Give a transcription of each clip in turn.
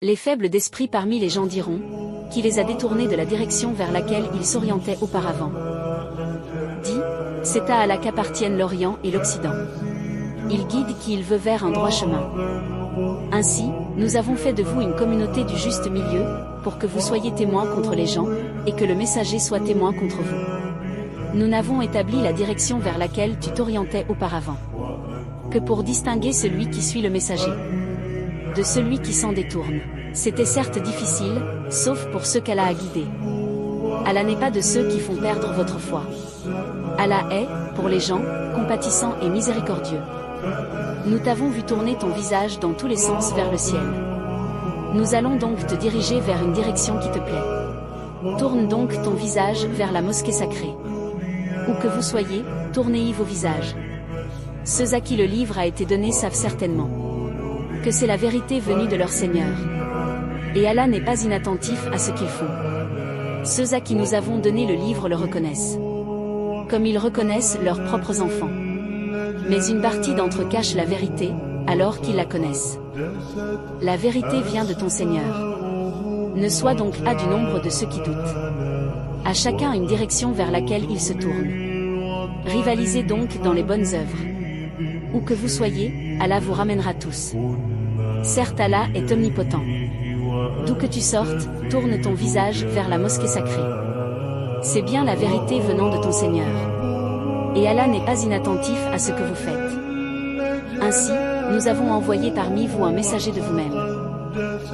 Les faibles d'esprit parmi les gens diront, qui les a détournés de la direction vers laquelle ils s'orientaient auparavant. Dit, c'est à Allah qu'appartiennent l'Orient et l'Occident. Il guide qui il veut vers un droit chemin. Ainsi, nous avons fait de vous une communauté du juste milieu, pour que vous soyez témoins contre les gens, et que le messager soit témoin contre vous. Nous n'avons établi la direction vers laquelle tu t'orientais auparavant que pour distinguer celui qui suit le messager de celui qui s'en détourne. C'était certes difficile, sauf pour ceux qu'Allah a guidés. Allah n'est pas de ceux qui font perdre votre foi. Allah est, pour les gens, compatissant et miséricordieux. Nous t'avons vu tourner ton visage dans tous les sens vers le ciel. Nous allons donc te diriger vers une direction qui te plaît. Tourne donc ton visage vers la mosquée sacrée. Où que vous soyez, tournez-y vos visages. Ceux à qui le livre a été donné savent certainement que c'est la vérité venue de leur Seigneur. Et Allah n'est pas inattentif à ce qu'ils font. Ceux à qui nous avons donné le livre le reconnaissent, comme ils reconnaissent leurs propres enfants. Mais une partie d'entre eux cache la vérité, alors qu'ils la connaissent. La vérité vient de ton Seigneur. Ne sois donc pas du nombre de ceux qui doutent. À chacun une direction vers laquelle il se tourne. Rivalisez donc dans les bonnes œuvres. Où que vous soyez, Allah vous ramènera tous. Certes, Allah est omnipotent. D'où que tu sortes, tourne ton visage vers la mosquée sacrée. C'est bien la vérité venant de ton Seigneur. Et Allah n'est pas inattentif à ce que vous faites. Ainsi, nous avons envoyé parmi vous un messager de vous-même,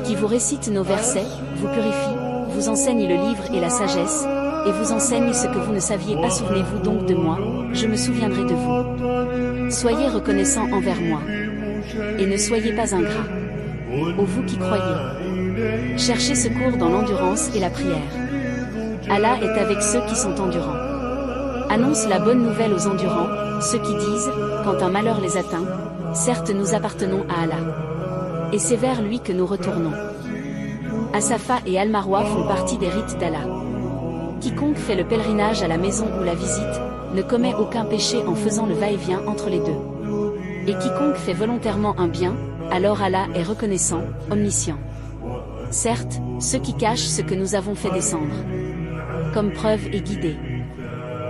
qui vous récite nos versets, vous purifie, vous enseigne le livre et la sagesse, et vous enseigne ce que vous ne saviez pas. Souvenez-vous donc de moi, je me souviendrai de vous. Soyez reconnaissants envers moi. Et ne soyez pas ingrats. Ô vous qui croyez, cherchez secours dans l'endurance et la prière. Allah est avec ceux qui sont endurants. Annonce la bonne nouvelle aux endurants, ceux qui disent, quand un malheur les atteint, certes nous appartenons à Allah. Et c'est vers lui que nous retournons. As-Safa et Al-Marwa font partie des rites d'Allah. Quiconque fait le pèlerinage à la maison ou la visite, ne commet aucun péché en faisant le va-et-vient entre les deux. Et quiconque fait volontairement un bien, alors Allah est reconnaissant, omniscient. Certes, ceux qui cachent ce que nous avons fait descendre comme preuve et guidés.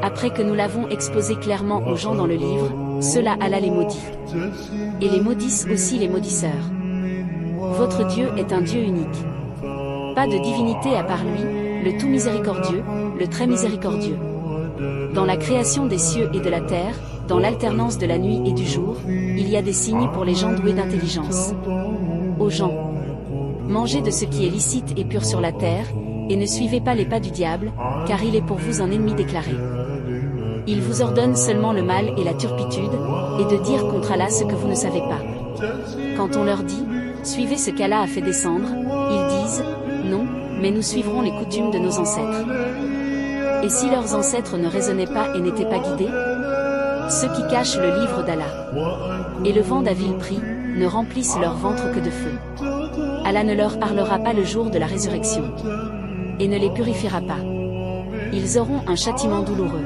Après que nous l'avons exposé clairement aux gens dans le livre, ceux-là Allah les maudit. Et les maudissent aussi les maudisseurs. Votre Dieu est un Dieu unique. Pas de divinité à part lui, le tout miséricordieux, le très miséricordieux. Dans la création des cieux et de la terre, dans l'alternance de la nuit et du jour, il y a des signes pour les gens doués d'intelligence. Aux gens, mangez de ce qui est licite et pur sur la terre, et ne suivez pas les pas du diable, car il est pour vous un ennemi déclaré. Il vous ordonne seulement le mal et la turpitude, et de dire contre Allah ce que vous ne savez pas. Quand on leur dit, suivez ce qu'Allah a fait descendre, ils disent, non, mais nous suivrons les coutumes de nos ancêtres. Et si leurs ancêtres ne raisonnaient pas et n'étaient pas guidés? Ceux qui cachent le livre d'Allah et le vendent à vil prix, ne remplissent leur ventre que de feu. Allah ne leur parlera pas le jour de la résurrection, et ne les purifiera pas. Ils auront un châtiment douloureux.